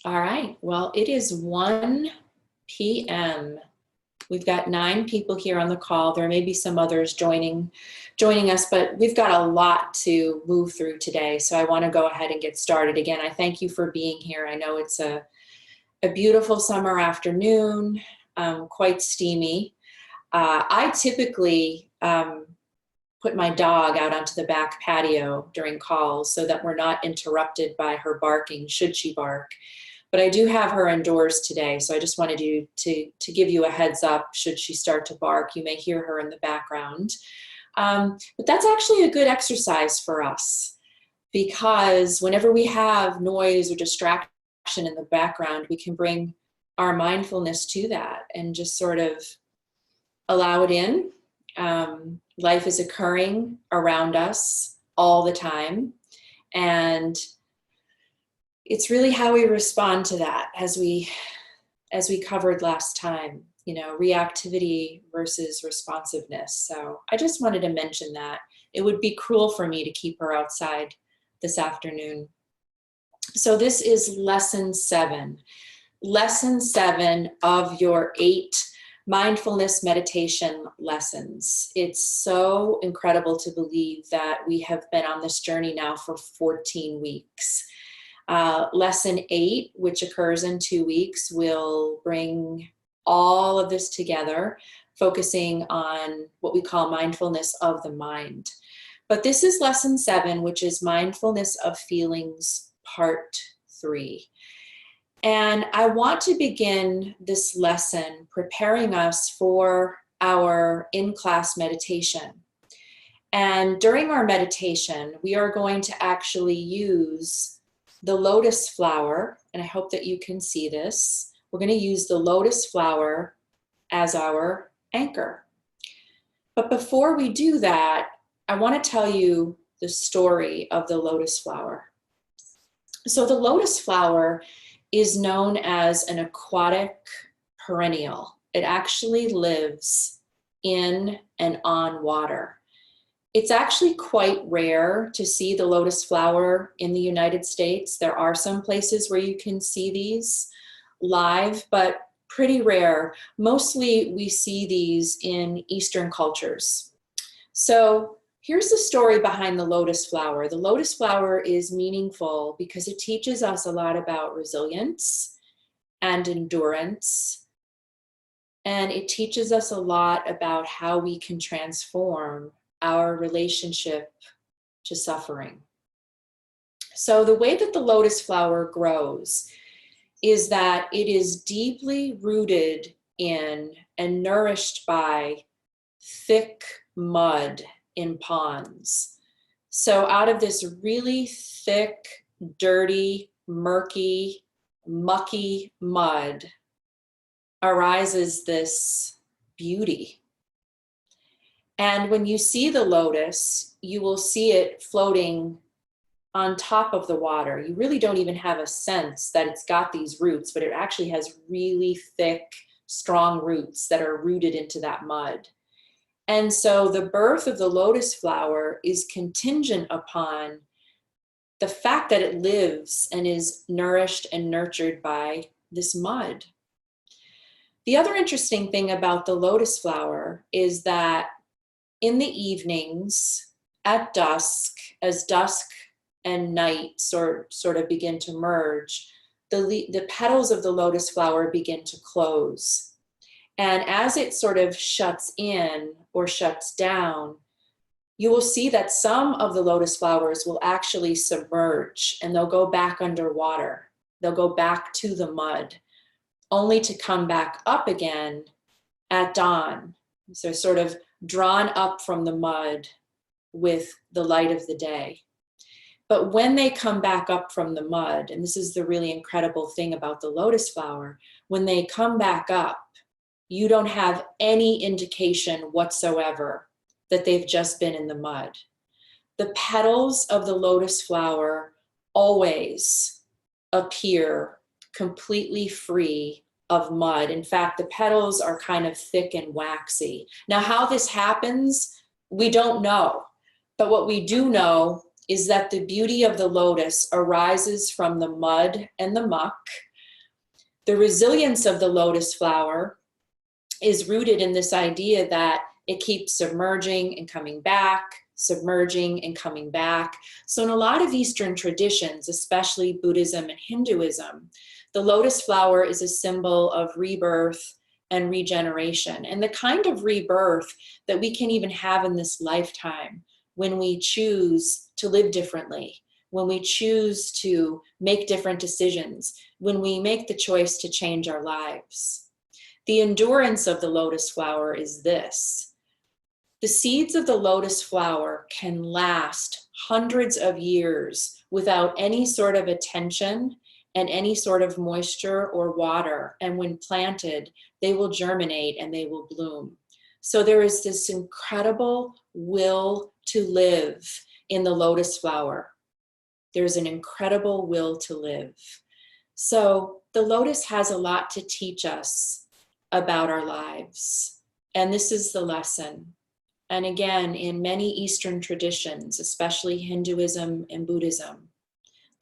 All right, well, it is 1 p.m. We've got 9 people here on the call. There may be some others joining us, but we've got a lot to move through today. So I want to go ahead and get started. Again, I thank you for being here. I know it's a beautiful summer afternoon, quite steamy. I typically put my dog out onto the back patio during calls so that we're not interrupted by her barking, should she bark. But I do have her indoors today, so I just wanted to give you a heads up should she start to bark. You may hear her in the background. But that's actually a good exercise for us, because whenever we have noise or distraction in the background, we can bring our mindfulness to that and just sort of allow it in. Life is occurring around us all the time, and it's really how we respond to that, as we covered last time, you know, reactivity versus responsiveness. So I just wanted to mention that. It would be cruel for me to keep her outside this afternoon. So this is lesson 7 of your 8 mindfulness meditation lessons. It's so incredible to believe that we have been on this journey now for 14 weeks. Lesson 8, which occurs in 2 weeks, will bring all of this together, focusing on what we call mindfulness of the mind. But this is lesson 7, which is mindfulness of feelings, part 3. And I want to begin this lesson preparing us for our in-class meditation. And during our meditation, we are going to actually use the lotus flower, and I hope that you can see this. We're going to use the lotus flower as our anchor. But before we do that, I want to tell you the story of the lotus flower. So the lotus flower is known as an aquatic perennial. It actually lives in and on water. It's actually quite rare to see the lotus flower in the United States. There are some places where you can see these live, but pretty rare. Mostly we see these in Eastern cultures. So here's the story behind the lotus flower. The lotus flower is meaningful because it teaches us a lot about resilience and endurance. And it teaches us a lot about how we can transform our relationship to suffering. So the way that the lotus flower grows is that it is deeply rooted in and nourished by thick mud in ponds. So out of this really thick, dirty, murky, mucky mud arises this beauty. And when you see the lotus, you will see it floating on top of the water. You really don't even have a sense that it's got these roots, but it actually has really thick, strong roots that are rooted into that mud. And so the birth of the lotus flower is contingent upon the fact that it lives and is nourished and nurtured by this mud. The other interesting thing about the lotus flower is that in the evenings, at dusk, as dusk and night sort of begin to merge, the petals of the lotus flower begin to close. And as it sort of shuts in or shuts down, you will see that some of the lotus flowers will actually submerge and they'll go back underwater. They'll go back to the mud, only to come back up again at dawn. So sort of drawn up from the mud with the light of the day. But when they come back up from the mud, and this is the really incredible thing about the lotus flower, when they come back up, you don't have any indication whatsoever that they've just been in the mud. The petals of the lotus flower always appear completely free of mud. In fact, the petals are kind of thick and waxy. Now, how this happens, we don't know. But what we do know is that the beauty of the lotus arises from the mud and the muck, The resilience of the lotus flower is rooted in this idea that it keeps submerging and coming back, submerging and coming back. So in a lot of Eastern traditions, especially Buddhism and Hinduism, the lotus flower is a symbol of rebirth and regeneration, and the kind of rebirth that we can even have in this lifetime when we choose to live differently, when we choose to make different decisions, when we make the choice to change our lives. The endurance of the lotus flower is this. The seeds of the lotus flower can last hundreds of years without any sort of attention and any sort of moisture or water. And when planted, they will germinate and they will bloom. So there is this incredible will to live in the lotus flower. There's an incredible will to live. So the lotus has a lot to teach us about our lives. And this is the lesson. And again, in many Eastern traditions, especially Hinduism and Buddhism,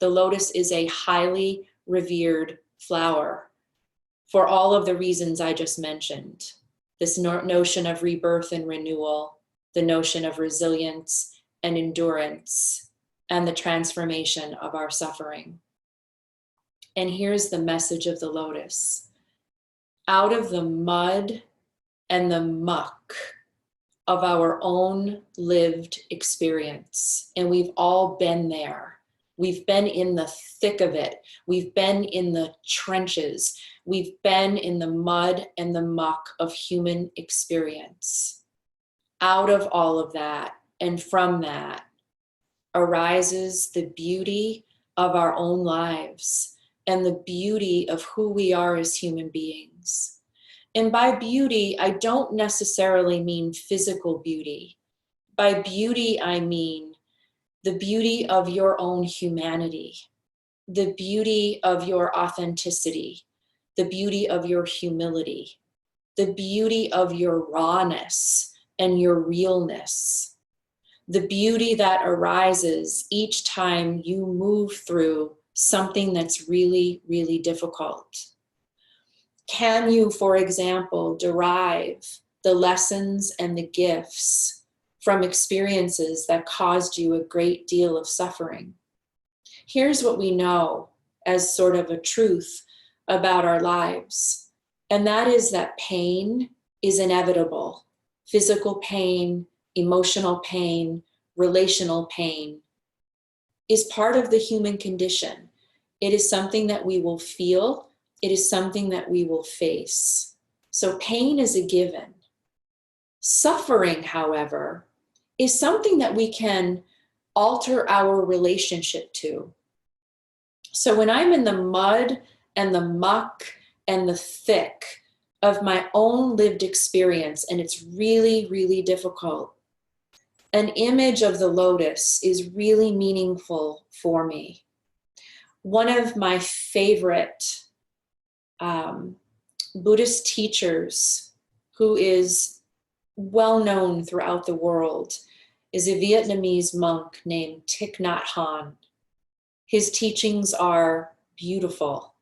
the lotus is a highly revered flower for all of the reasons I just mentioned. This notion of rebirth and renewal, the notion of resilience and endurance, and the transformation of our suffering. And here's the message of the lotus. Out of the mud and the muck of our own lived experience, and we've all been there. We've been in the thick of it. We've been in the trenches. We've been in the mud and the muck of human experience. Out of all of that, and from that, arises the beauty of our own lives and the beauty of who we are as human beings. And by beauty, I don't necessarily mean physical beauty. By beauty, I mean the beauty of your own humanity, the beauty of your authenticity, the beauty of your humility, the beauty of your rawness and your realness, the beauty that arises each time you move through something that's really, really difficult. Can you, for example, derive the lessons and the gifts from experiences that caused you a great deal of suffering? Here's what we know as sort of a truth about our lives, and that is that pain is inevitable. Physical pain, emotional pain, relational pain is part of the human condition. It is something that we will feel. It is something that we will face. So pain is a given. Suffering, however, is something that we can alter our relationship to. So when I'm in the mud and the muck and the thick of my own lived experience, and it's really, really difficult, an image of the lotus is really meaningful for me. One of my favorite Buddhist teachers, who is well known throughout the world, is a Vietnamese monk named Thich Nhat Hanh. His teachings are beautiful.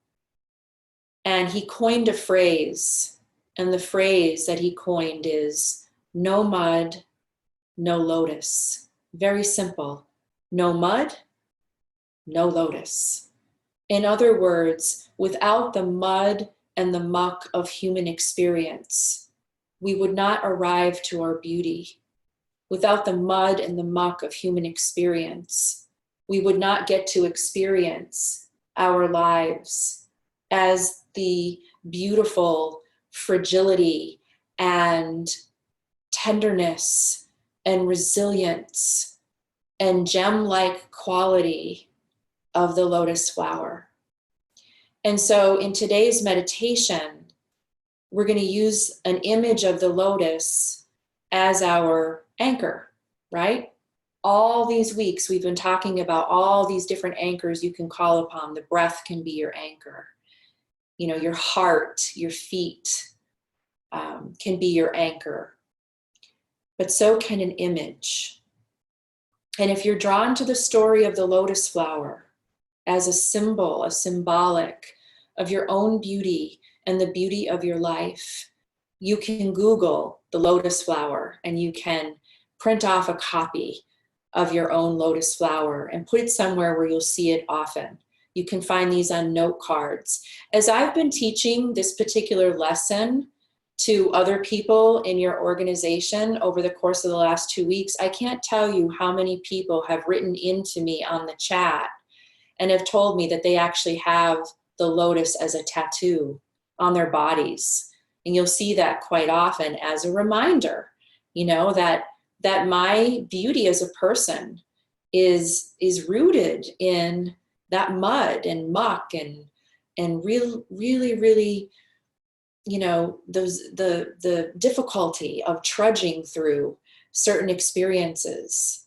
And he coined a phrase, and the phrase that he coined is, no mud, no lotus. Very simple. No mud, no lotus. In other words, without the mud and the muck of human experience, we would not arrive to our beauty. Without the mud and the muck of human experience, we would not get to experience our lives as the beautiful fragility and tenderness and resilience and gem-like quality of the lotus flower. And so in today's meditation, we're going to use an image of the lotus as our anchor, right? All these weeks we've been talking about all these different anchors you can call upon. The breath can be your anchor. You know, your heart, your feet can be your anchor. But so can an image. And if you're drawn to the story of the lotus flower as a symbol, a symbolic of your own beauty and the beauty of your life, you can Google the lotus flower and you can print off a copy of your own lotus flower and put it somewhere where you'll see it often. You can find these on note cards. As I've been teaching this particular lesson to other people in your organization over the course of the last 2 weeks, I can't tell you how many people have written into me on the chat and have told me that they actually have the lotus as a tattoo on their bodies. And you'll see that quite often as a reminder, you know, that my beauty as a person is rooted in that mud and muck and really, you know, the difficulty of trudging through certain experiences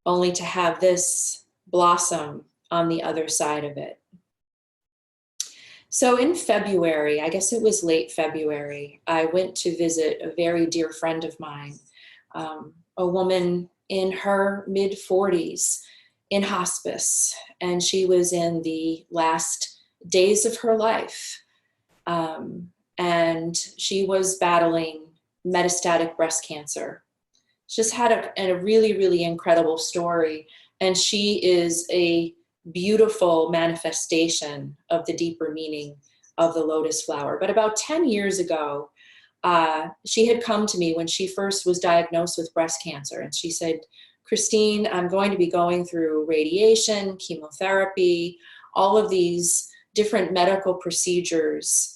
only to have this blossom on the other side of it. So in February, I guess it was late February, I went to visit a very dear friend of mine, a woman in her mid-40s in hospice, and she was in the last days of her life. And she was battling metastatic breast cancer. She just had a really incredible story, and she is a beautiful manifestation of the deeper meaning of the lotus flower. But about 10 years ago, she had come to me when she first was diagnosed with breast cancer, and she said, Christine, I'm going to be going through radiation, chemotherapy, all of these different medical procedures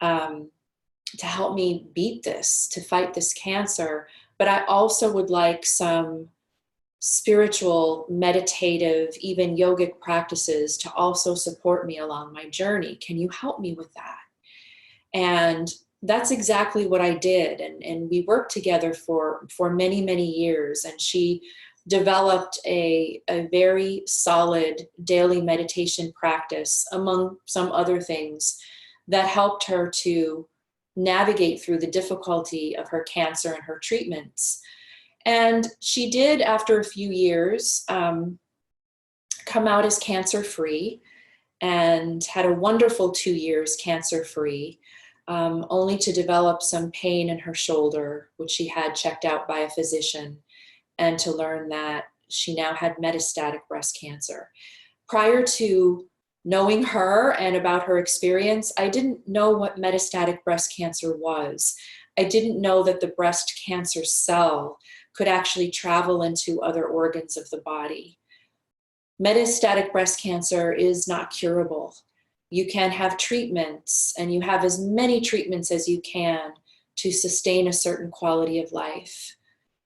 to help me beat this, to fight this cancer. But I also would like some spiritual, meditative, even yogic practices to also support me along my journey. Can you help me with that? And that's exactly what I did. And we worked together for many years. And she developed a very solid daily meditation practice, among some other things, that helped her to navigate through the difficulty of her cancer and her treatments. And she did, after a few years, come out as cancer-free and had a wonderful 2 years cancer-free, only to develop some pain in her shoulder, which she had checked out by a physician, and to learn that she now had metastatic breast cancer. Prior to knowing her and about her experience, I didn't know what metastatic breast cancer was. I didn't know that the breast cancer cell could actually travel into other organs of the body. Metastatic breast cancer is not curable. You can have treatments, and you have as many treatments as you can to sustain a certain quality of life.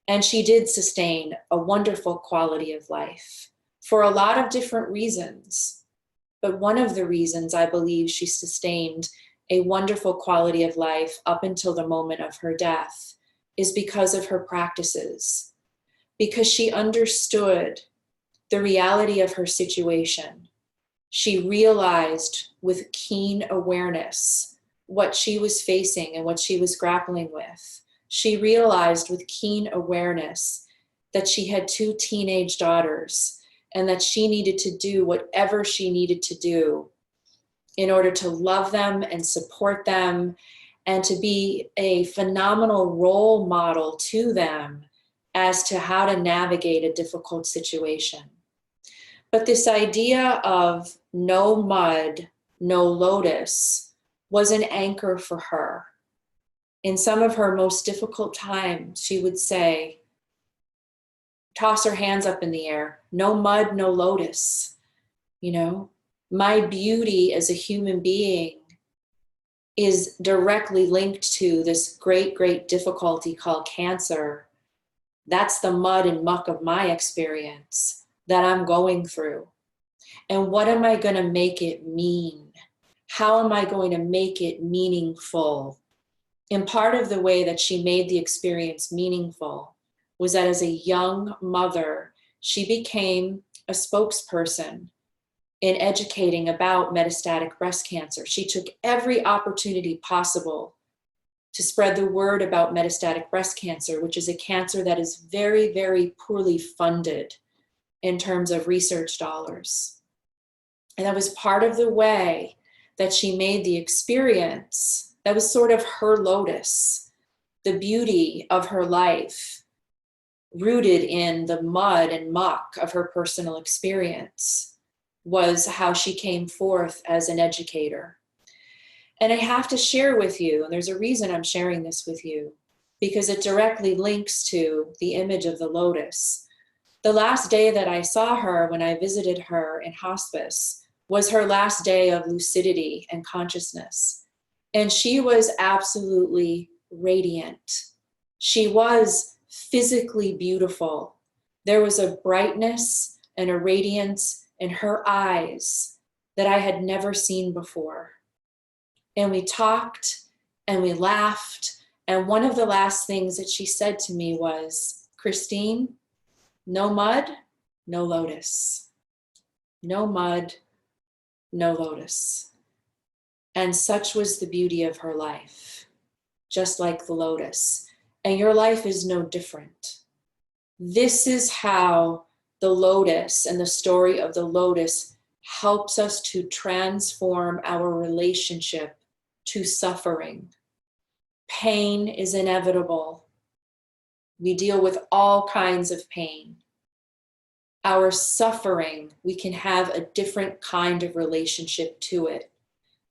And she did sustain a wonderful quality of life for a lot of different reasons. But one of the reasons I believe she sustained a wonderful quality of life up until the moment of her death is because of her practices, because she understood the reality of her situation. She realized with keen awareness what she was facing and what she was grappling with. She realized with keen awareness that she had 2 teenage daughters and that she needed to do whatever she needed to do in order to love them and support them and to be a phenomenal role model to them as to how to navigate a difficult situation. But this idea of no mud, no lotus was an anchor for her. In some of her most difficult times, she would say, toss her hands up in the air, no mud, no lotus. You know, my beauty as a human being is directly linked to this great difficulty called cancer. That's the mud and muck of my experience that I'm going through. And what am I going to make it mean? How am I going to make it meaningful? And part of the way that she made the experience meaningful was that as a young mother, she became a spokesperson in educating about metastatic breast cancer. She took every opportunity possible to spread the word about metastatic breast cancer, which is a cancer that is very poorly funded in terms of research dollars. And that was part of the way that she made the experience that was sort of her lotus, the beauty of her life, rooted in the mud and muck of her personal experience, was how she came forth as an educator. And I have to share with you, and there's a reason I'm sharing this with you, because it directly links to the image of the lotus. The last day that I saw her when I visited her in hospice was her last day of lucidity and consciousness. And she was absolutely radiant. She was physically beautiful. There was a brightness and a radiance in her eyes that I had never seen before. And we talked and we laughed. And one of the last things that she said to me was, Christine, no mud, no lotus. No mud, no lotus. And such was the beauty of her life, just like the lotus. And your life is no different. This is how the lotus and the story of the lotus helps us to transform our relationship to suffering. Pain is inevitable. We deal with all kinds of pain. Our suffering, we can have a different kind of relationship to it,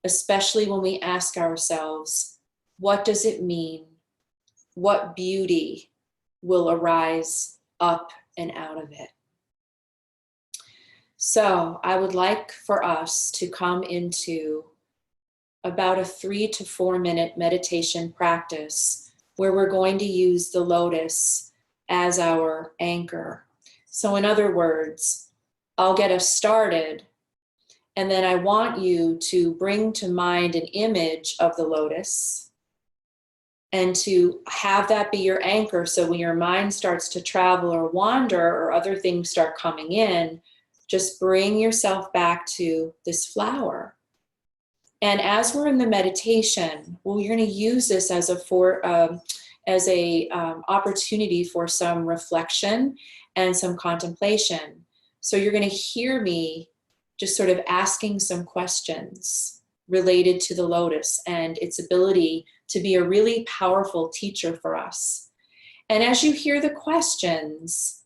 especially when we ask ourselves, what does it mean? What beauty will arise up and out of it? So I would like for us to come into about a 3 to 4 minute meditation practice where we're going to use the lotus as our anchor. So in other words, I'll get us started, and then I want you to bring to mind an image of the lotus and to have that be your anchor. So when your mind starts to travel or wander or other things start coming in, just bring yourself back to this flower. And as we're in the meditation, well, you're going to use this as a opportunity for some reflection and some contemplation. So you're going to hear me just sort of asking some questions related to the lotus and its ability to be a really powerful teacher for us. And as you hear the questions,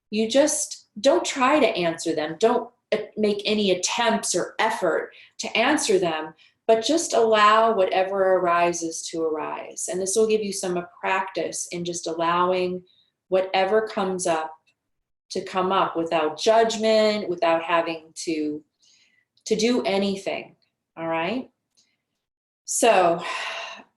you just don't try to answer them. Don't make any attempts or effort to answer them, but just allow whatever arises to arise. And this will give you some practice in just allowing whatever comes up to come up without judgment, without having to do anything, all right? So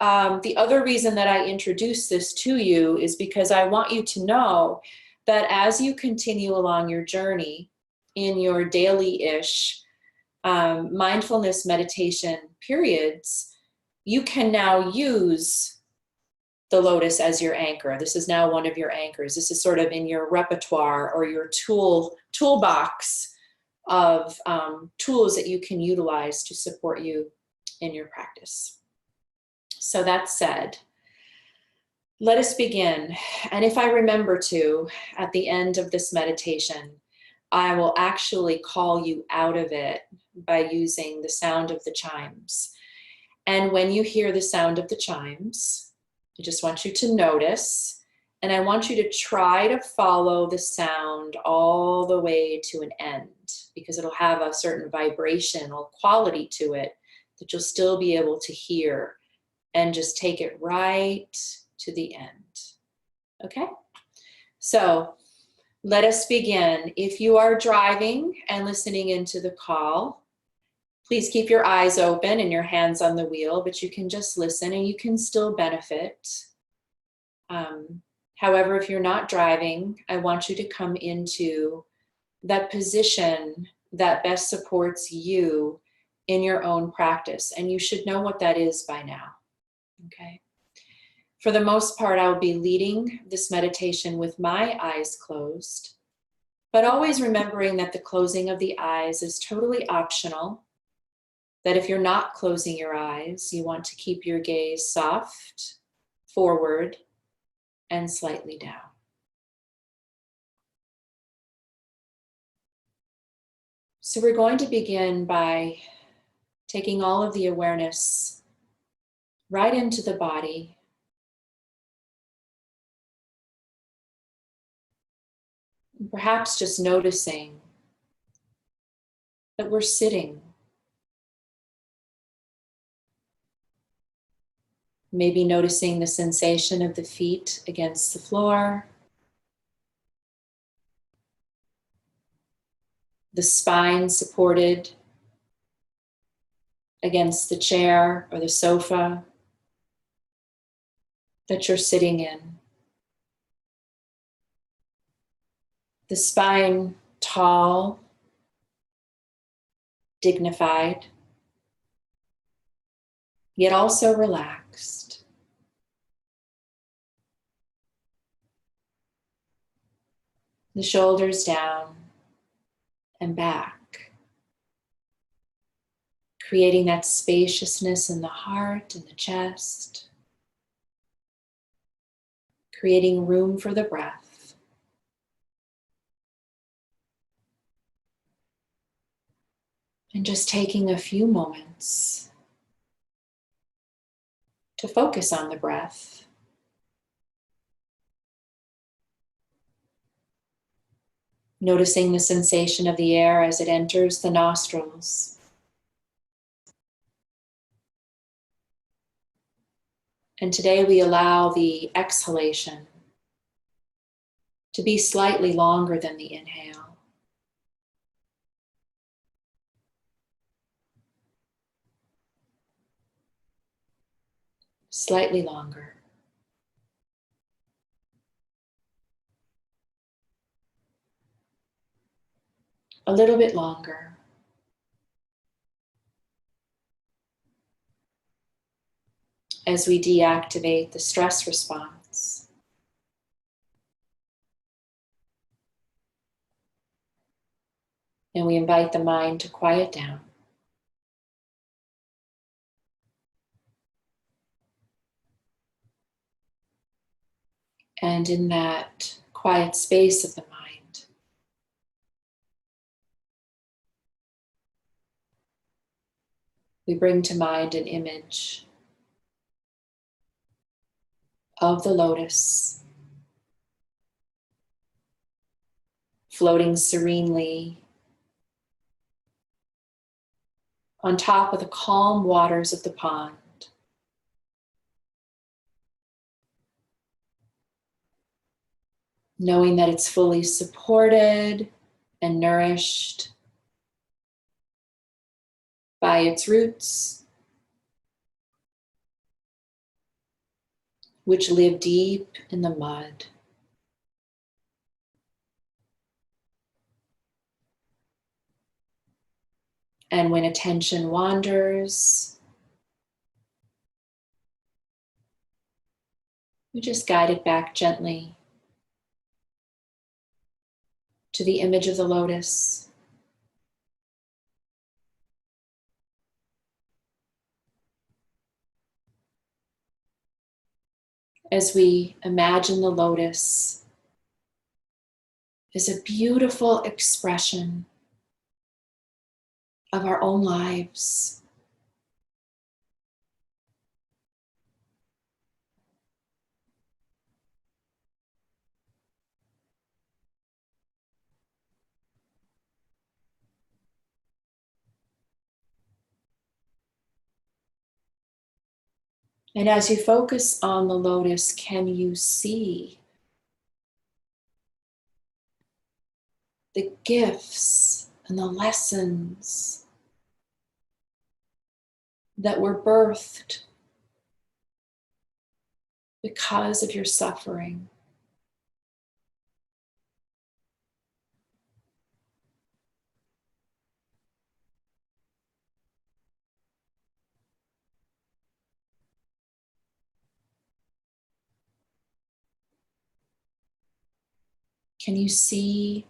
the other reason that I introduce this to you is because I want you to know that as you continue along your journey in your daily-ish mindfulness meditation periods, you can now use the lotus as your anchor. This is now one of your anchors. This is sort of in your repertoire or your toolbox of tools that you can utilize to support you in your practice. So that said, let us begin. And if I remember to, at the end of this meditation, I will actually call you out of it by using the sound of the chimes. And when you hear the sound of the chimes, I just want you to notice, and I want you to try to follow the sound all the way to an end, because it'll have a certain vibrational quality to it that you'll still be able to hear, and just take it right to the end. Okay? So let us begin. If you are driving and listening into the call, please keep your eyes open and your hands on the wheel, but you can just listen and you can still benefit. However, if you're not driving, I want you to come into that position that best supports you in your own practice. And you should know what that is by now. Okay. For the most part, I will be leading this meditation with my eyes closed, but always remembering that the closing of the eyes is totally optional, that if you're not closing your eyes, you want to keep your gaze soft, forward, and slightly down. So we're going to begin by taking all of the awareness right into the body. And perhaps just noticing that we're sitting. Maybe noticing the sensation of the feet against the floor, the spine supported against the chair or the sofa that you're sitting in. The spine tall, dignified, yet also relaxed. The shoulders down and back, creating that spaciousness in the heart and the chest, creating room for the breath. And just taking a few moments to focus on the breath. Noticing the sensation of the air as it enters the nostrils. And today we allow the exhalation to be slightly longer than the inhale. Slightly longer. A little bit longer. As we deactivate the stress response. And we invite the mind to quiet down. And in that quiet space of the mind, we bring to mind an image of the lotus, floating serenely on top of the calm waters of the pond. Knowing that it's fully supported and nourished by its roots, which live deep in the mud. And when attention wanders, we just guide it back gently to the image of the lotus. As we imagine the lotus as a beautiful expression of our own lives. And as you focus on the lotus, can you see the gifts and the lessons that were birthed because of your suffering? Can you see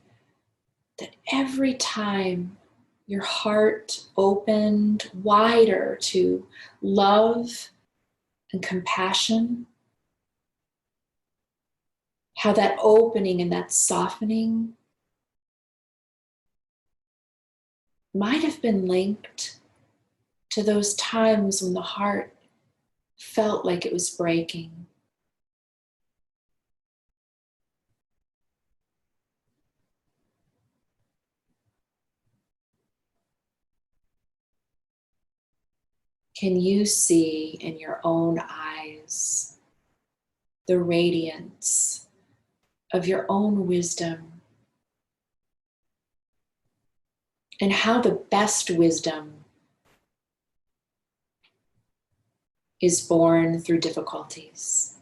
that every time your heart opened wider to love and compassion, how that opening and that softening might have been linked to those times when the heart felt like it was breaking. Can you see in your own eyes the radiance of your own wisdom and how the best wisdom is born through difficulties?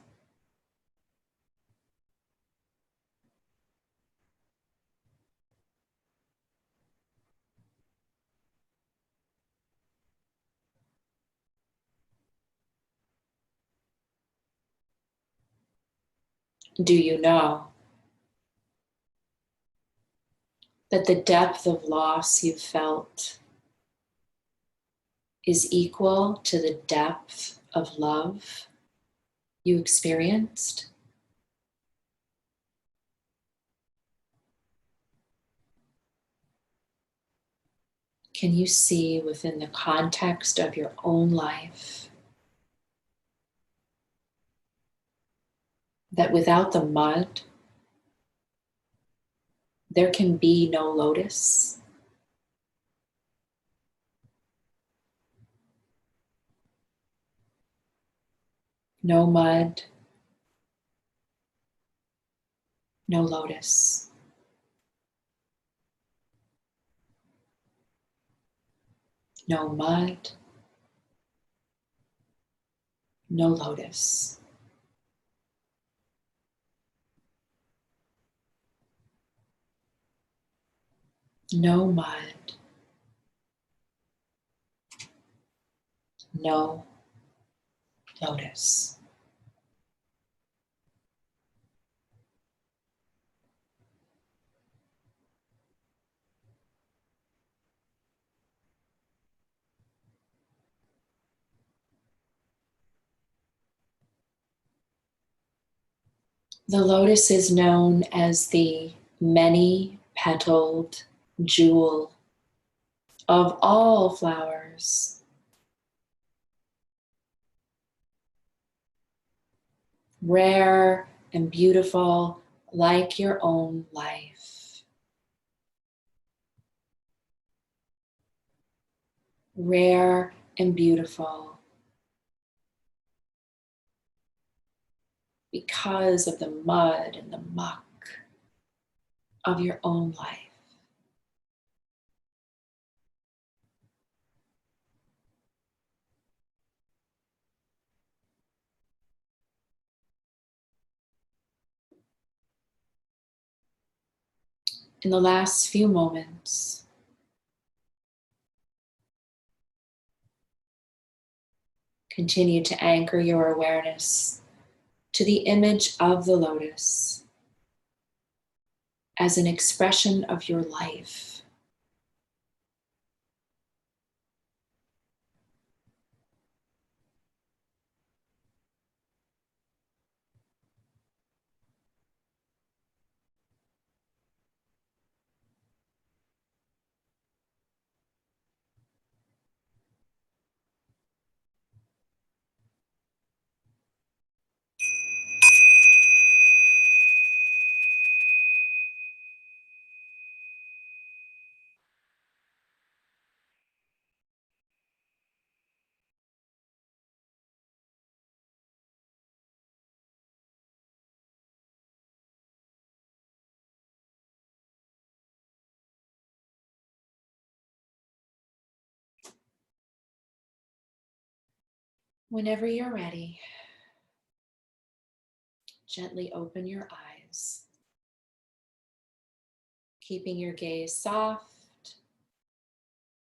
Do you know that the depth of loss you felt is equal to the depth of love you experienced? Can you see within the context of your own life that without the mud, there can be no lotus? No mud, no lotus. No mud, no lotus. No mud, no lotus. The lotus is known as the many-petaled jewel of all flowers, rare and beautiful like your own life. Rare and beautiful because of the mud and the muck of your own life. In the last few moments, continue to anchor your awareness to the image of the lotus as an expression of your life. Whenever you're ready, gently open your eyes, keeping your gaze soft,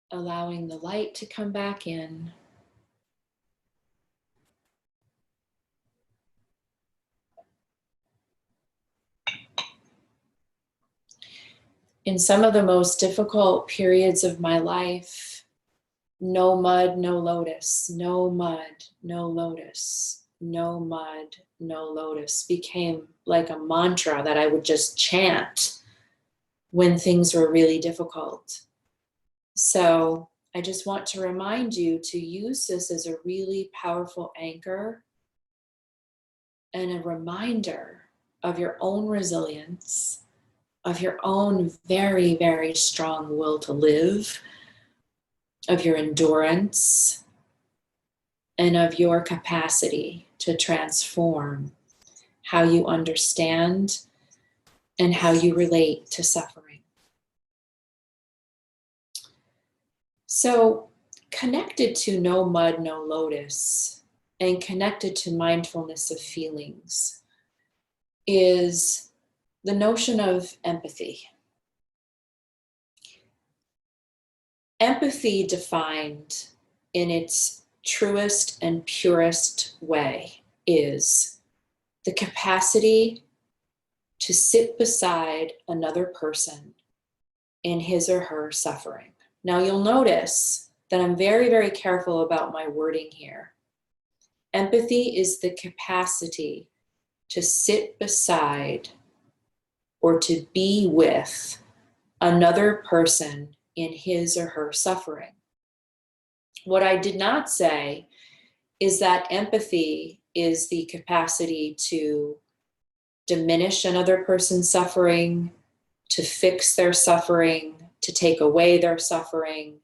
allowing the light to come back in. In some of the most difficult periods of my life, no mud, no lotus, no mud, no lotus, no mud, no lotus became like a mantra that I would just chant when things were really difficult. So I just want to remind you to use this as a really powerful anchor and a reminder of your own resilience, of your own very, very strong will to live, of your endurance, and of your capacity to transform how you understand and how you relate to suffering. So, connected to no mud, no lotus, and connected to mindfulness of feelings is the notion of empathy. Empathy, defined in its truest and purest way, is the capacity to sit beside another person in his or her suffering. Now, you'll notice that I'm very, very careful about my wording here. Empathy is the capacity to sit beside or to be with another person in his or her suffering. What I did not say is that empathy is the capacity to diminish another person's suffering, to fix their suffering, to take away their suffering,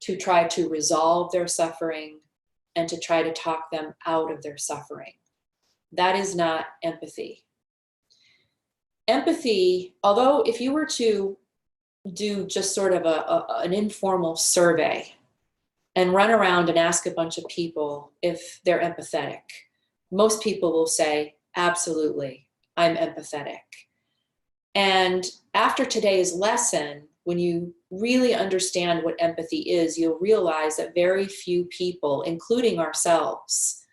to try to resolve their suffering, and to try to talk them out of their suffering. That is not empathy. Empathy, although if you were to do just sort of an informal survey and run around and ask a bunch of people if they're empathetic, most people will say, absolutely, I'm empathetic. And after today's lesson, when you really understand what empathy is, you'll realize that very few people, including ourselves,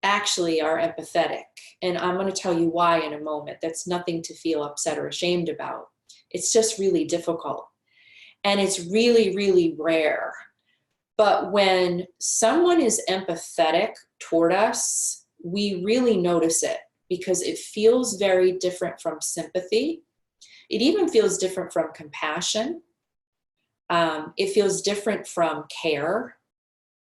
actually are empathetic. And I'm going to tell you why in a moment. That's nothing to feel upset or ashamed about. It's just really difficult. And it's really, really rare. But when someone is empathetic toward us, we really notice it because it feels very different from sympathy. It even feels different from compassion. It feels different from care,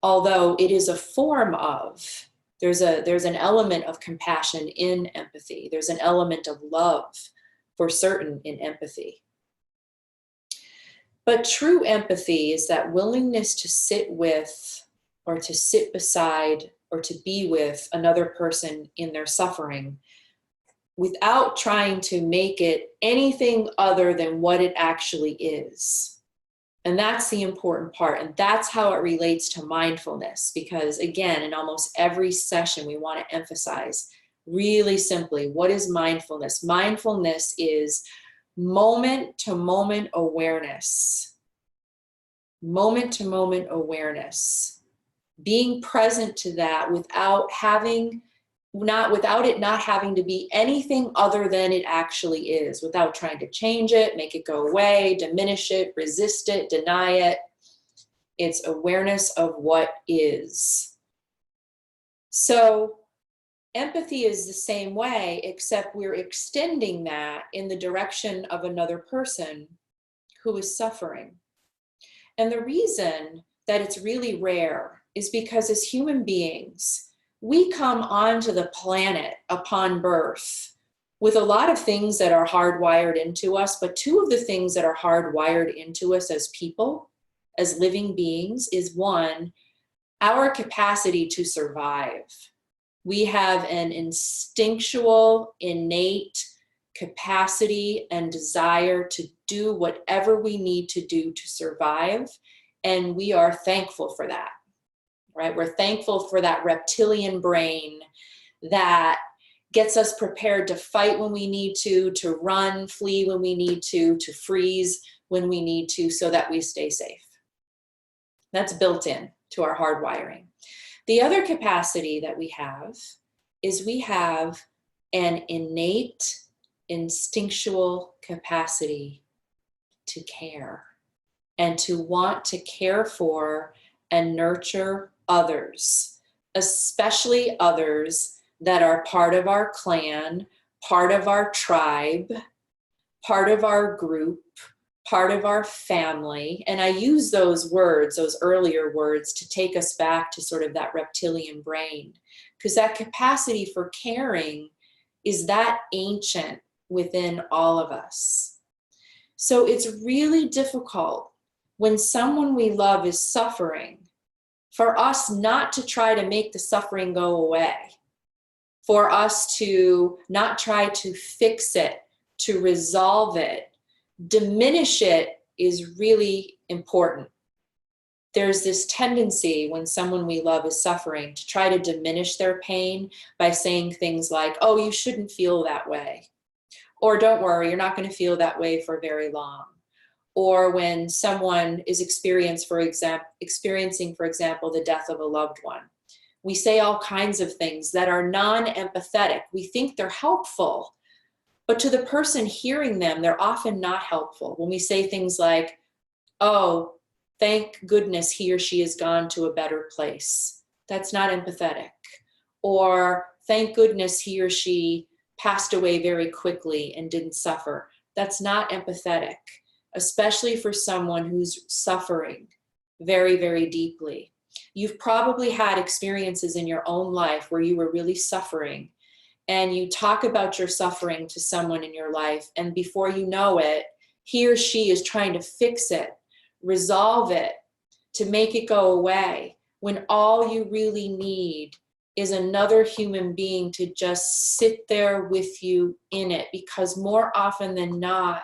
although it is a form of, there's an element of compassion in empathy. There's an element of love for certain in empathy. But true empathy is that willingness to sit with or to sit beside or to be with another person in their suffering without trying to make it anything other than what it actually is. And that's the important part. And that's how it relates to mindfulness. Because again, in almost every session, we want to emphasize really simply, what is mindfulness? Mindfulness is moment-to-moment awareness. Moment-to-moment awareness. Being present to that without it not having to be anything other than it actually is, without trying to change it, make it go away, diminish it, resist it, deny it. It's awareness of what is. So empathy is the same way, except we're extending that in the direction of another person who is suffering. And the reason that it's really rare is because as human beings, we come onto the planet upon birth with a lot of things that are hardwired into us, but two of the things that are hardwired into us as people, as living beings, is one, our capacity to survive. We have an instinctual, innate capacity and desire to do whatever we need to do to survive, and we are thankful for that. Right? We're thankful for that reptilian brain that gets us prepared to fight when we need to run, flee when we need to freeze when we need to, so that we stay safe. That's built in to our hardwiring. The other capacity that we have is we have an innate, instinctual capacity to care and to want to care for and nurture others, especially others that are part of our clan, part of our tribe, part of our group, part of our family. And I use those words, those earlier words, to take us back to sort of that reptilian brain, because that capacity for caring is that ancient within all of us. So it's really difficult when someone we love is suffering for us not to try to make the suffering go away, for us to not try to fix it, to resolve it. Diminish it is really important. There's this tendency when someone we love is suffering to try to diminish their pain by saying things like, oh, you shouldn't feel that way. Or don't worry, you're not going to feel that way for very long. Or when someone is experiencing, for example, the death of a loved one, we say all kinds of things that are non-empathetic. We think they're helpful, but to the person hearing them, they're often not helpful. When we say things like, oh, thank goodness he or she has gone to a better place. That's not empathetic. Or thank goodness he or she passed away very quickly and didn't suffer. That's not empathetic, especially for someone who's suffering very, very deeply. You've probably had experiences in your own life where you were really suffering, and you talk about your suffering to someone in your life, and before you know it, he or she is trying to fix it, resolve it, to make it go away, when all you really need is another human being to just sit there with you in it, because more often than not,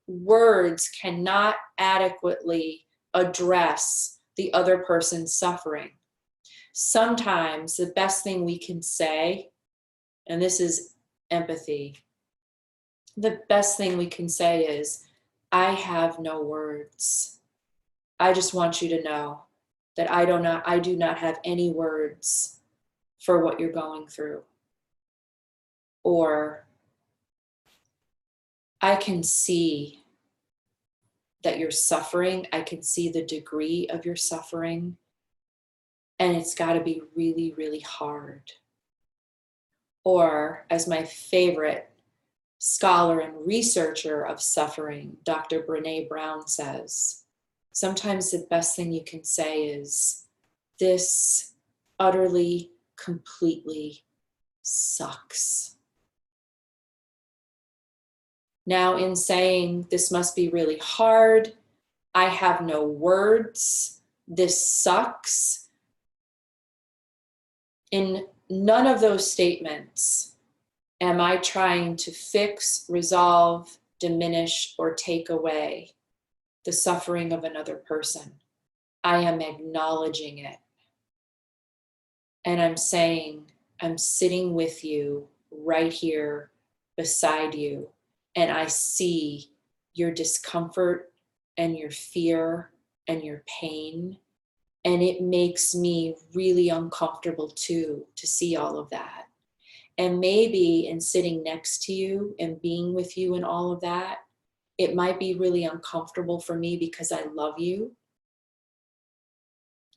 words cannot adequately address the other person's suffering. Sometimes the best thing we can say, and this is empathy, the best thing we can say is, I have no words. I just want you to know that I do not have any words for what you're going through. Or, I can see that you're suffering. I can see the degree of your suffering, and it's got to be really, really hard. Or, as my favorite scholar and researcher of suffering, Dr. Brené Brown says, sometimes the best thing you can say is, this utterly, completely sucks. Now, in saying this must be really hard, I have no words, this sucks, in none of those statements am I trying to fix, resolve, diminish, or take away the suffering of another person. I am acknowledging it. And I'm saying, I'm sitting with you right here beside you, and I see your discomfort and your fear and your pain. And it makes me really uncomfortable too, to see all of that. And maybe in sitting next to you and being with you and all of that, it might be really uncomfortable for me because I love you.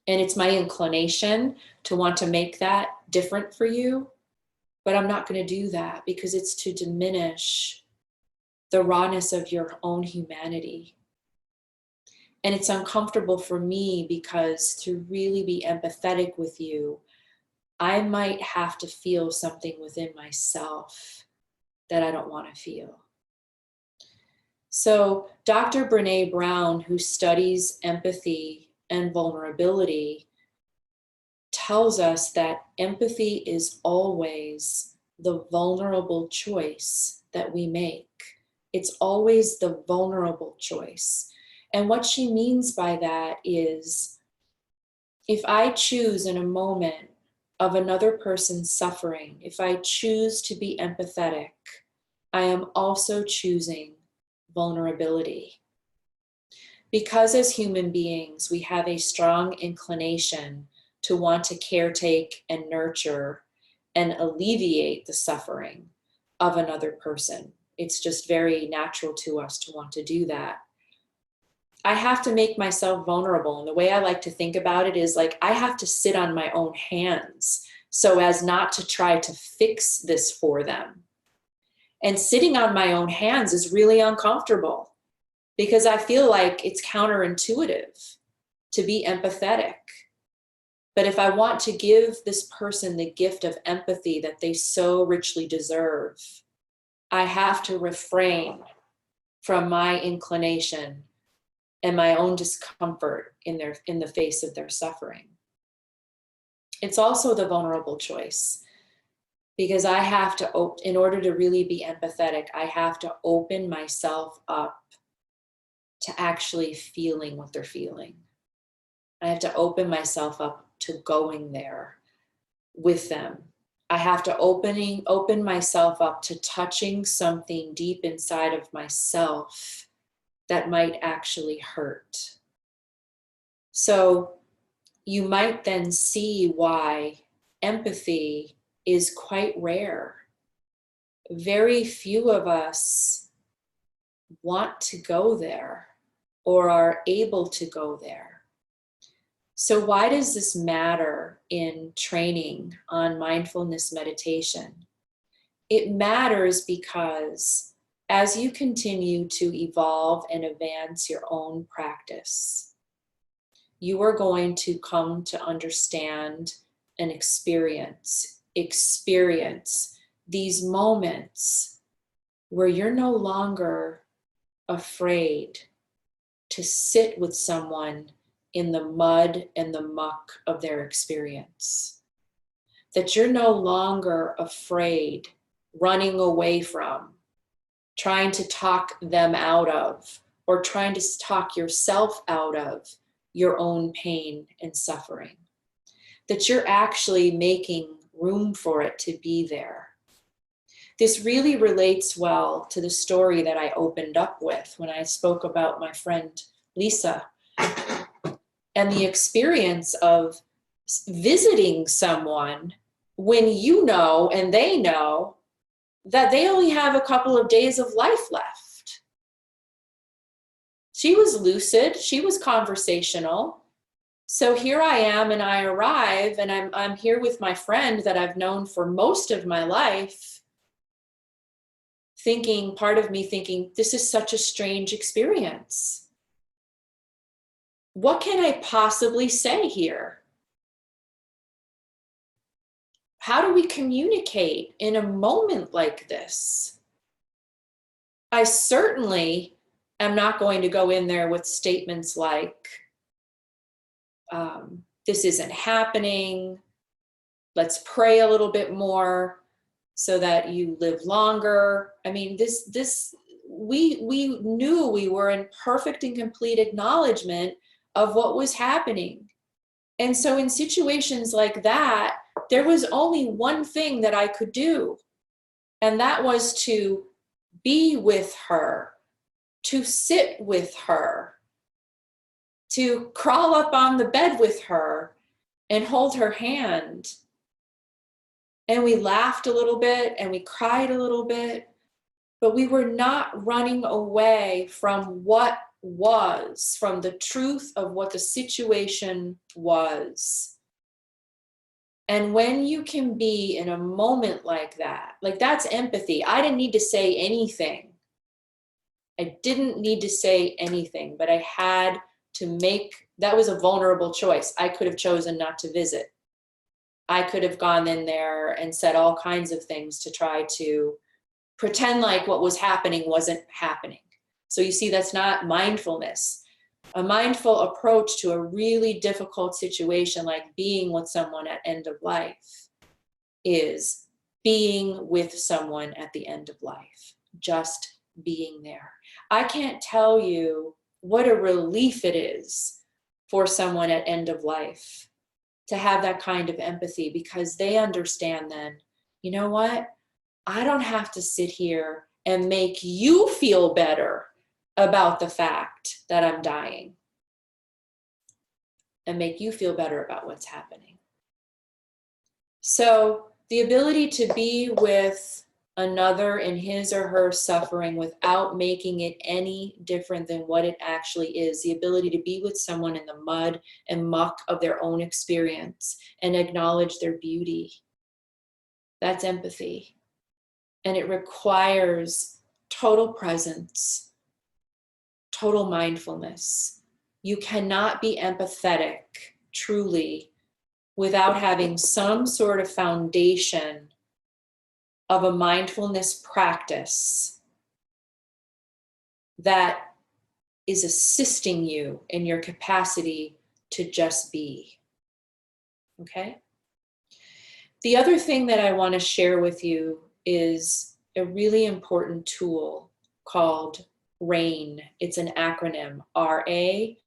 And it's my inclination to want to make that different for you, but I'm not going to do that because it's to diminish the rawness of your own humanity. And it's uncomfortable for me because to really be empathetic with you, I might have to feel something within myself that I don't want to feel. So Dr. Brené Brown, who studies empathy and vulnerability, tells us that empathy is always the vulnerable choice that we make. It's always the vulnerable choice. And what she means by that is, if I choose in a moment of another person's suffering, if I choose to be empathetic, I am also choosing vulnerability. Because as human beings, we have a strong inclination to want to caretake and nurture and alleviate the suffering of another person. It's just very natural to us to want to do that. I have to make myself vulnerable. And the way I like to think about it is like, I have to sit on my own hands so as not to try to fix this for them. And sitting on my own hands is really uncomfortable because I feel like it's counterintuitive to be empathetic. But if I want to give this person the gift of empathy that they so richly deserve, I have to refrain from my inclination and my own discomfort in the face of their suffering. It's also the vulnerable choice, because I have to, in order to really be empathetic, I have to open myself up to actually feeling what they're feeling. I have to open myself up to going there with them. I have to open myself up to touching something deep inside of myself that might actually hurt. So you might then see why empathy is quite rare. Very few of us want to go there or are able to go there. So why does this matter in training on mindfulness meditation? It matters because as you continue to evolve and advance your own practice, you are going to come to understand and experience these moments where you're no longer afraid to sit with someone in the mud and the muck of their experience. That you're no longer afraid, running away from, trying to talk them out of, or trying to talk yourself out of your own pain and suffering. That you're actually making room for it to be there. This really relates well to the story that I opened up with when I spoke about my friend Lisa and the experience of visiting someone when you know and they know that they only have a couple of days of life left. She was lucid, she was conversational. So here I am, and I arrive, and I'm here with my friend that I've known for most of my life, part of me thinking, this is such a strange experience. What can I possibly say here? How do we communicate in a moment like this? I certainly am not going to go in there with statements like, this isn't happening, let's pray a little bit more so that you live longer. I mean, we knew we were in perfect and complete acknowledgement of what was happening. And so in situations like that, there was only one thing that I could do, and that was to be with her, to sit with her, to crawl up on the bed with her and hold her hand. And we laughed a little bit and we cried a little bit, but we were not running away from what was, from the truth of what the situation was. And when you can be in a moment like that's empathy. I didn't need to say anything. I didn't need to say anything, but I had to that was a vulnerable choice. I could have chosen not to visit. I could have gone in there and said all kinds of things to try to pretend like what was happening wasn't happening. So you see, that's not mindfulness. A mindful approach to a really difficult situation like being with someone at end of life is being with someone at the end of life, just being there. I can't tell you what a relief it is for someone at end of life to have that kind of empathy, because they understand then, you know what? I don't have to sit here and make you feel better about the fact that I'm dying and make you feel better about what's happening. So the ability to be with another in his or her suffering without making it any different than what it actually is, the ability to be with someone in the mud and muck of their own experience and acknowledge their beauty, that's empathy. And it requires total presence total mindfulness. You cannot be empathetic truly without having some sort of foundation of a mindfulness practice that is assisting you in your capacity to just be. Okay? The other thing that I want to share with you is a really important tool called RAIN. It's an acronym, RAIN.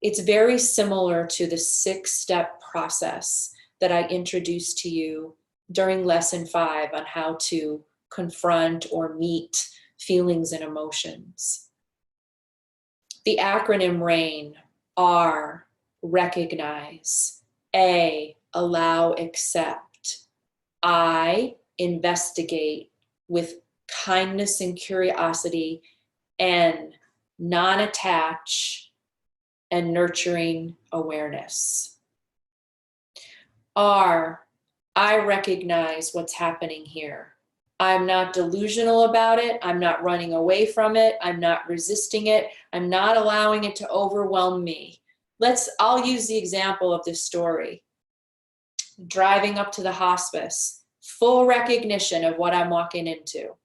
It's very similar to the 6-step process that I introduced to you during lesson 5 on how to confront or meet feelings and emotions. The acronym RAIN: R, recognize; A, allow, accept; I, investigate with kindness and curiosity; N, non-attach and nurturing awareness. R, I recognize what's happening here. I'm not delusional about it. I'm not running away from it. I'm not resisting it. I'm not allowing it to overwhelm me. I'll use the example of this story. Driving up to the hospice, full recognition of what I'm walking into.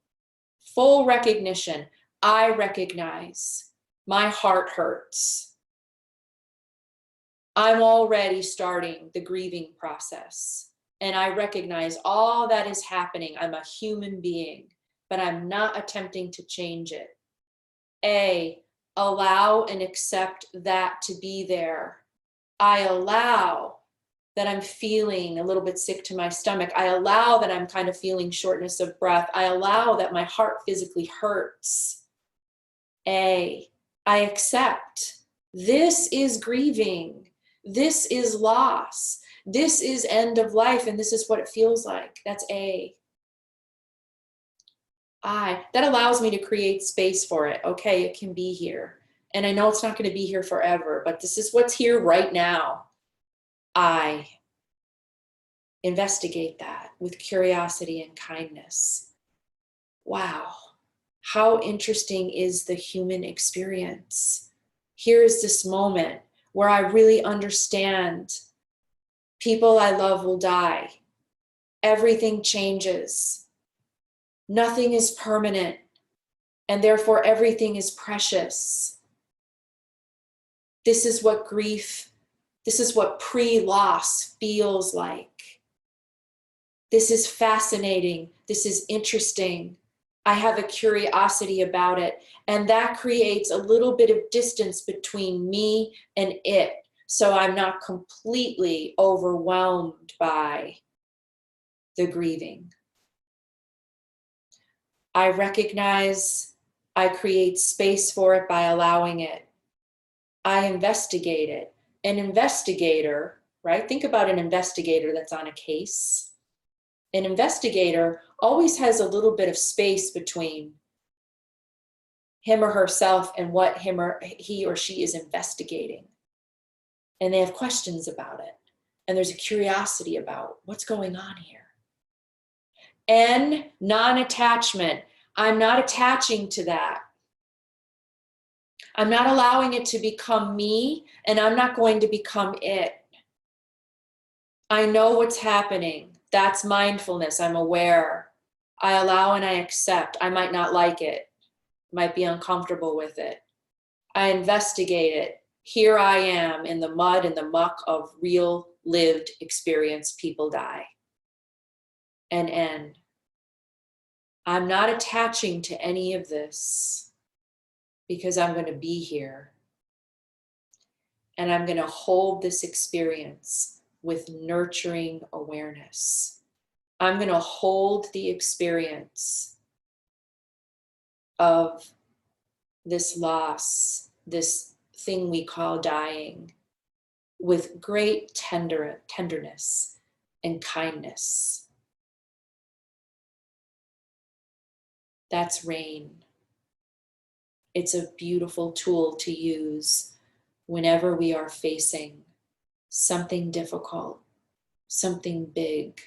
Full recognition. I recognize my heart hurts. I'm already starting the grieving process. And I recognize all that is happening. I'm a human being, but I'm not attempting to change it. A, allow and accept that to be there. I allow that I'm feeling a little bit sick to my stomach. I allow that I'm kind of feeling shortness of breath. I allow that my heart physically hurts. A, I accept. This is grieving. This is loss. This is end of life, and this is what it feels like. That's A. I, that allows me to create space for it. Okay, it can be here. And I know it's not going to be here forever, but this is what's here right now. I investigate that with curiosity and kindness. Wow, how interesting is the human experience? Here is this moment where I really understand people I love will die. Everything changes. Nothing is permanent, and therefore everything is precious. This is what grief, this is what pre-loss feels like. This is fascinating. This is interesting. I have a curiosity about it, and that creates a little bit of distance between me and it, so I'm not completely overwhelmed by the grieving. I recognize, I create space for it by allowing it. I investigate it. An investigator, right? Think about an investigator that's on a case. An investigator always has a little bit of space between him or herself and what he or she is investigating. And they have questions about it. And there's a curiosity about what's going on here. N, non-attachment. I'm not attaching to that. I'm not allowing it to become me, and I'm not going to become it. I know what's happening. That's mindfulness. I'm aware. I allow and I accept. I might not like it. Might be uncomfortable with it. I investigate it. Here I am in the mud and the muck of real lived experience. People die. And N. I'm not attaching to any of this because I'm going to be here. And I'm going to hold this experience with nurturing awareness. I'm going to hold the experience of this loss, this thing we call dying, with great tenderness and kindness. That's RAIN. It's a beautiful tool to use whenever we are facing something difficult, something big,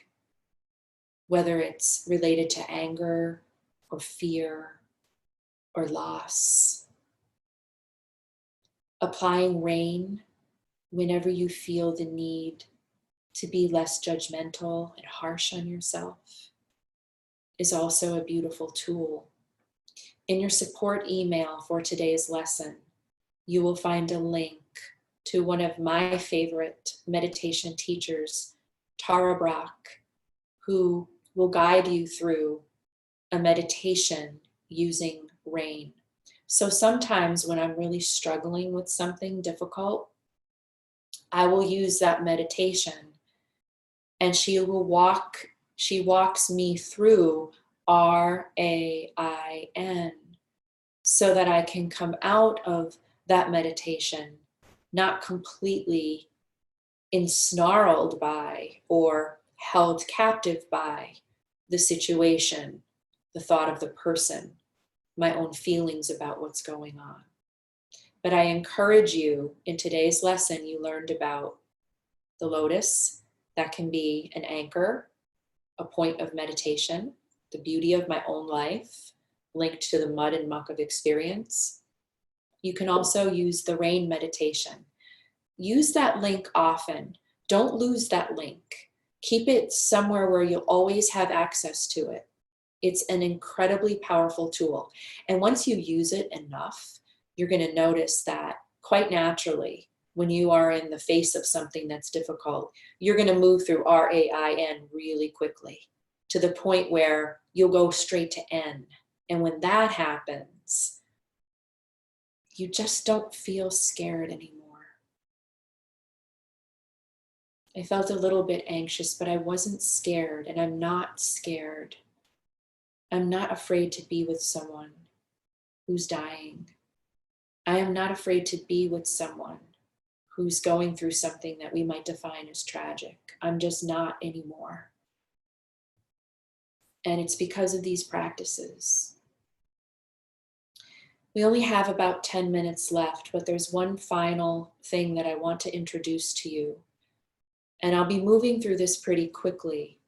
whether it's related to anger or fear or loss. Applying rain whenever you feel the need to be less judgmental and harsh on yourself is also a beautiful tool. In your support email for today's lesson, you will find a link to one of my favorite meditation teachers, Tara Brach, who will guide you through a meditation using rain. So sometimes when I'm really struggling with something difficult, I will use that meditation, and she walks me through RAIN so that I can come out of that meditation not completely ensnarled by or held captive by the situation, the thought of the person, my own feelings about what's going on. But I encourage you, in today's lesson, you learned about the lotus. That can be an anchor, a point of meditation, the beauty of my own life, linked to the mud and muck of experience. You can also use the rain meditation. Use that link often. Don't lose that link. Keep it somewhere where you'll always have access to it. It's an incredibly powerful tool. And once you use it enough, you're going to notice that quite naturally, when you are in the face of something that's difficult, you're going to move through RAIN really quickly to the point where you'll go straight to N. And when that happens, you just don't feel scared anymore. I felt a little bit anxious, but I wasn't scared, and I'm not scared. I'm not afraid to be with someone who's dying. I am not afraid to be with someone who's going through something that we might define as tragic. I'm just not anymore. And it's because of these practices. We only have about 10 minutes left, but there's one final thing that I want to introduce to you. And I'll be moving through this pretty quickly,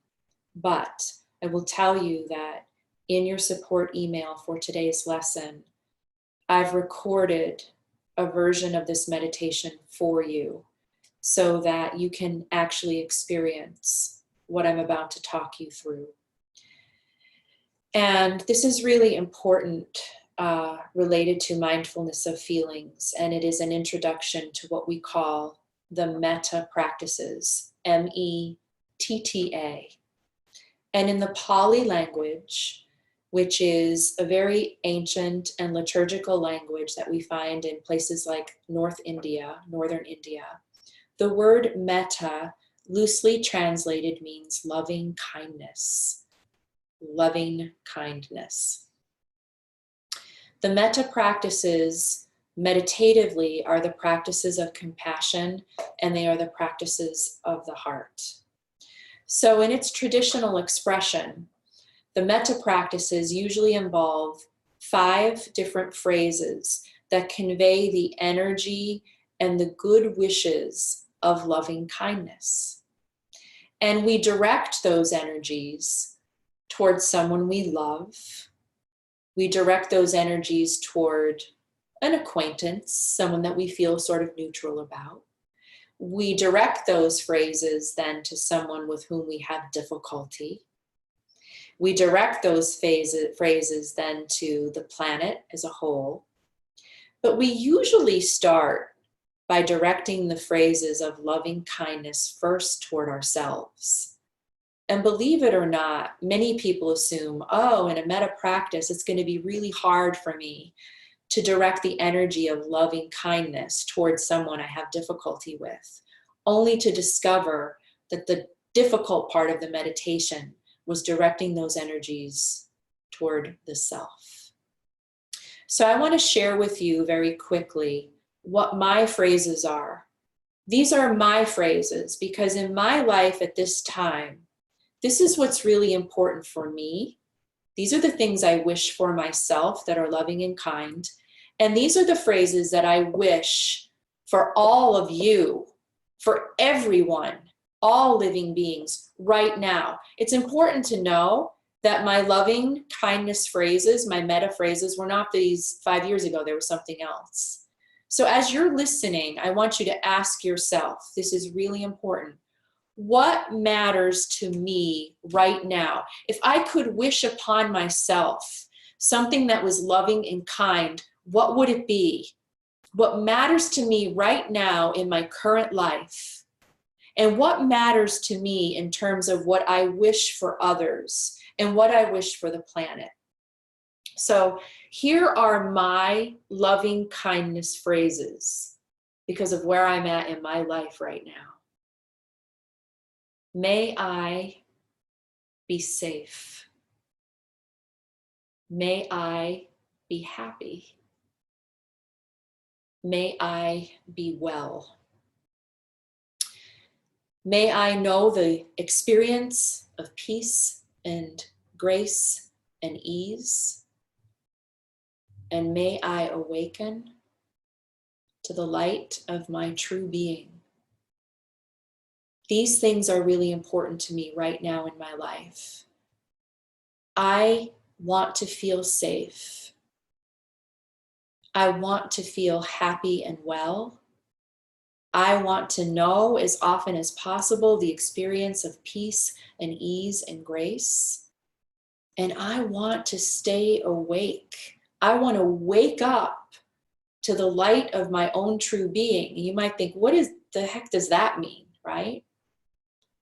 but I will tell you that in your support email for today's lesson, I've recorded a version of this meditation for you so that you can actually experience what I'm about to talk you through. And this is really important related to mindfulness of feelings, and it is an introduction to what we call the metta practices, METTA. And in the Pali language, which is a very ancient and liturgical language that we find in places like northern India, the word metta, loosely translated, means loving kindness. Loving kindness. The metta practices meditatively are the practices of compassion, and they are the practices of the heart. So in its traditional expression, the metta practices usually involve 5 different phrases that convey the energy and the good wishes of loving kindness. And we direct those energies towards someone we love. We direct those energies toward an acquaintance, someone that we feel sort of neutral about. We direct those phrases then to someone with whom we have difficulty. We direct those phrases then to the planet as a whole. But we usually start by directing the phrases of loving kindness first toward ourselves. And believe it or not, many people assume, oh, in a metta practice, it's going to be really hard for me to direct the energy of loving kindness towards someone I have difficulty with, only to discover that the difficult part of the meditation was directing those energies toward the self. So I want to share with you very quickly what my phrases are. These are my phrases because in my life at this time, this is what's really important for me. These are the things I wish for myself that are loving and kind. And these are the phrases that I wish for all of you, for everyone, all living beings right now. It's important to know that my loving kindness phrases, my meta phrases, were not these 5 years ago. There was something else. So as you're listening, I want you to ask yourself, this is really important. What matters to me right now? If I could wish upon myself something that was loving and kind, what would it be? What matters to me right now in my current life? And what matters to me in terms of what I wish for others and what I wish for the planet? So here are my loving kindness phrases because of where I'm at in my life right now. May I be safe. May I be happy. May I be well. May I know the experience of peace and grace and ease. And may I awaken to the light of my true being. These things are really important to me right now in my life. I want to feel safe. I want to feel happy and well. I want to know as often as possible the experience of peace and ease and grace. And I want to stay awake. I want to wake up to the light of my own true being. You might think, what the heck does that mean, right?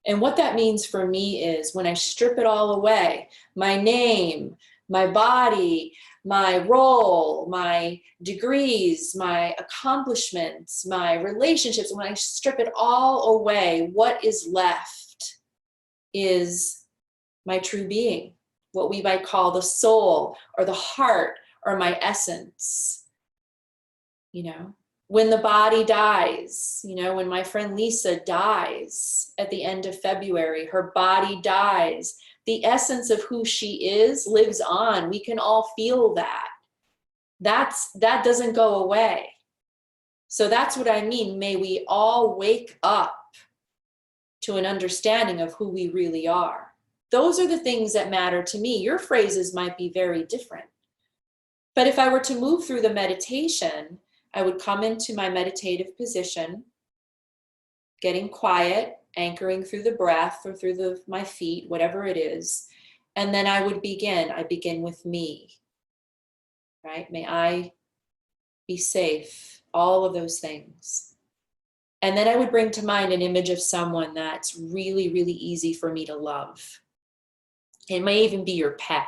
And what that means for me is when I strip it all away, my name, my body, my role, my degrees, my accomplishments, my relationships, when I strip it all away, what is left is my true being, what we might call the soul or the heart or my essence. You know, when the body dies, you know, when my friend Lisa dies at the end of February, her body dies. The essence of who she is lives on. We can all feel that. That doesn't go away. So that's what I mean. May we all wake up to an understanding of who we really are. Those are the things that matter to me. Your phrases might be very different. But if I were to move through the meditation, I would come into my meditative position, getting quiet, anchoring through the breath or through my feet, whatever it is. And then I would begin. I begin with me, right? May I be safe, all of those things. And then I would bring to mind an image of someone that's really, really easy for me to love. It may even be your pet.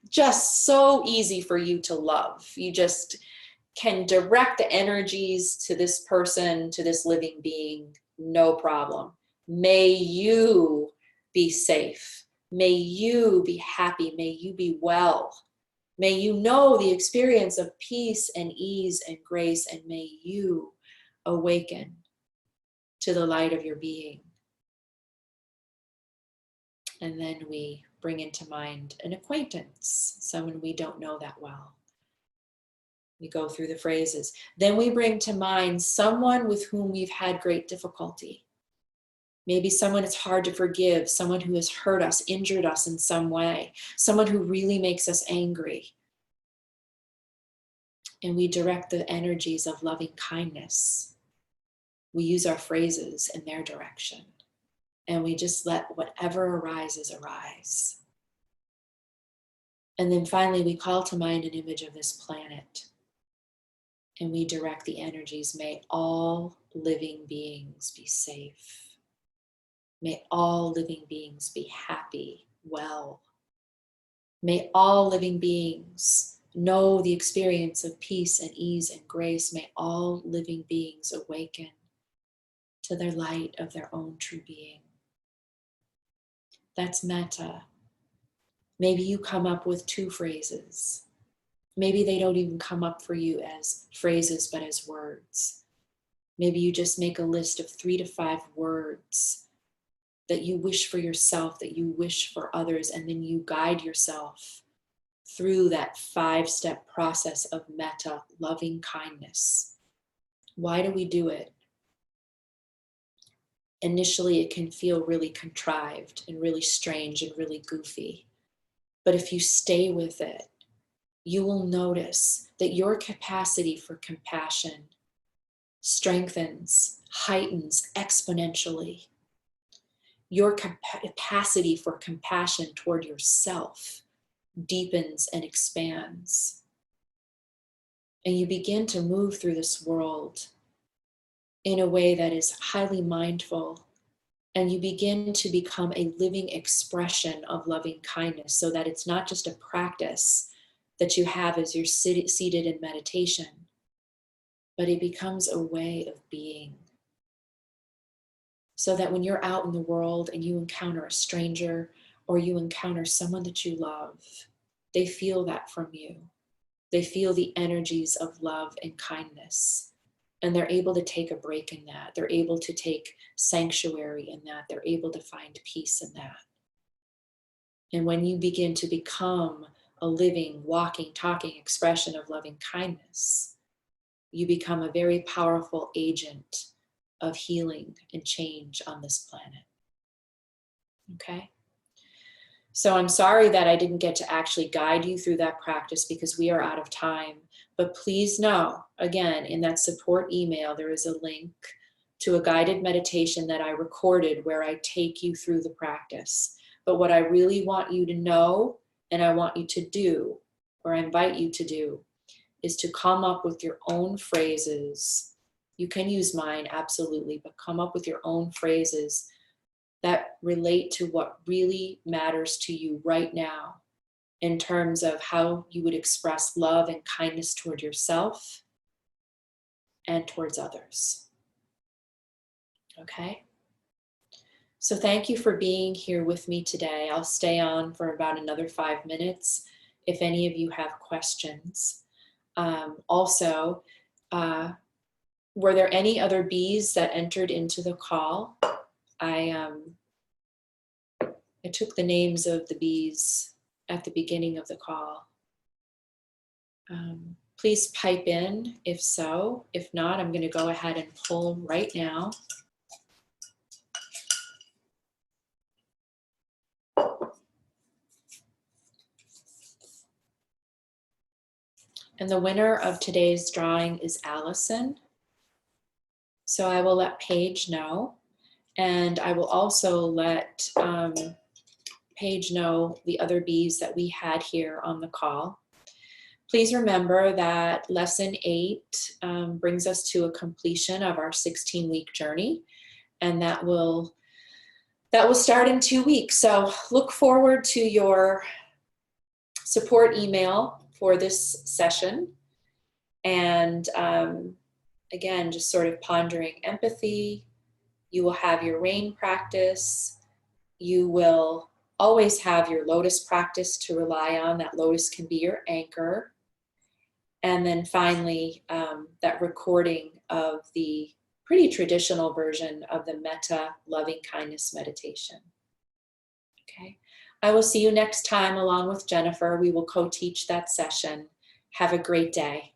Just so easy for you to love. You just can direct the energies to this person, to this living being, no problem. May you be safe. May you be happy. May you be well. May you know the experience of peace and ease and grace, and may you awaken to the light of your being. And then we bring into mind an acquaintance, someone we don't know that well. We go through the phrases. Then we bring to mind someone with whom we've had great difficulty. Maybe someone it's hard to forgive, someone who has hurt us, injured us in some way, someone who really makes us angry. And we direct the energies of loving kindness. We use our phrases in their direction. And we just let whatever arises, arise. And then finally, we call to mind an image of this planet. And we direct the energies. May all living beings be safe. May all living beings be happy, well. May all living beings know the experience of peace and ease and grace. May all living beings awaken to their light of their own true being. That's metta. Maybe you come up with 2 phrases. Maybe they don't even come up for you as phrases, but as words. Maybe you just make a list of 3 to 5 words that you wish for yourself, that you wish for others, and then you guide yourself through that 5-step process of metta, loving kindness. Why do we do it? Initially, it can feel really contrived and really strange and really goofy. But if you stay with it, you will notice that your capacity for compassion strengthens, heightens exponentially. Your capacity for compassion toward yourself deepens and expands. And you begin to move through this world in a way that is highly mindful. And you begin to become a living expression of loving kindness, so that it's not just a practice that you have as you're seated in meditation, but it becomes a way of being. So that when you're out in the world and you encounter a stranger or you encounter someone that you love, they feel that from you. They feel the energies of love and kindness, and they're able to take a break in that. They're able to take sanctuary in that. They're able to find peace in that. And when you begin to become a living, walking, talking expression of loving kindness, you become a very powerful agent of healing and change on this planet. Okay? So I'm sorry that I didn't get to actually guide you through that practice because we are out of time. But please know, again, in that support email, there is a link to a guided meditation that I recorded where I take you through the practice. But what I really want you to know, and I want you to do, or I invite you to do, is to come up with your own phrases. You can use mine, absolutely, but come up with your own phrases that relate to what really matters to you right now in terms of how you would express love and kindness toward yourself and towards others. Okay? So thank you for being here with me today. I'll stay on for about another 5 minutes if any of you have questions. Also, were there any other bees that entered into the call? I took the names of the bees at the beginning of the call. Please pipe in if so. If not, I'm going to go ahead and pull right now. And the winner of today's drawing is Allison. So I will let Paige know. And I will also let Paige know the other bees that we had here on the call. Please remember that lesson 8 brings us to a completion of our 16-week journey, and that will start in 2 weeks. So look forward to your support email for this session. And again, just sort of pondering empathy. You will have your rain practice. You will always have your lotus practice to rely on. That lotus can be your anchor. And then finally, that recording of the pretty traditional version of the metta loving kindness meditation. Okay. I will see you next time along with Jennifer. We will co-teach that session. Have a great day.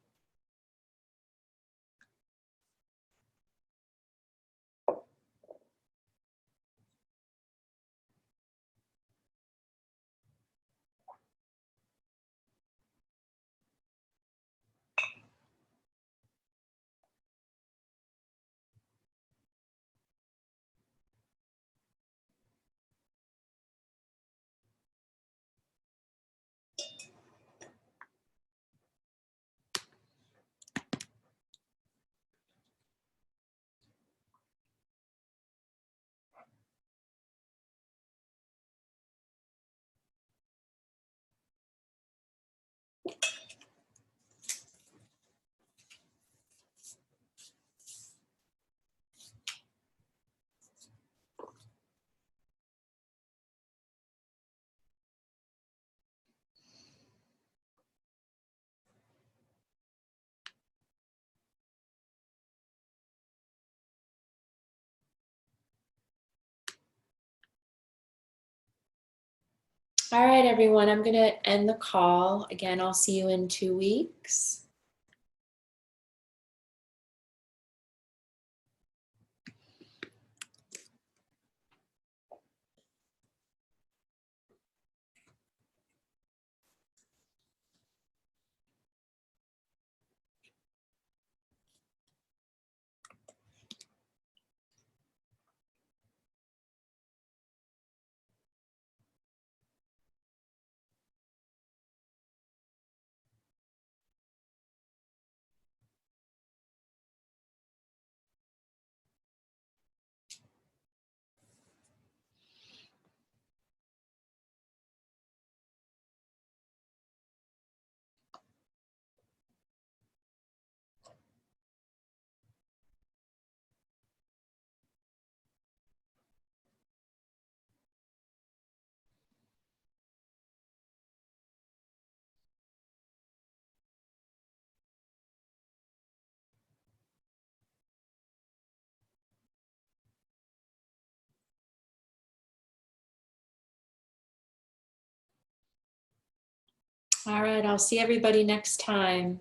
All right, everyone, I'm going to end the call. Again, I'll see you in 2 weeks. All right, I'll see everybody next time.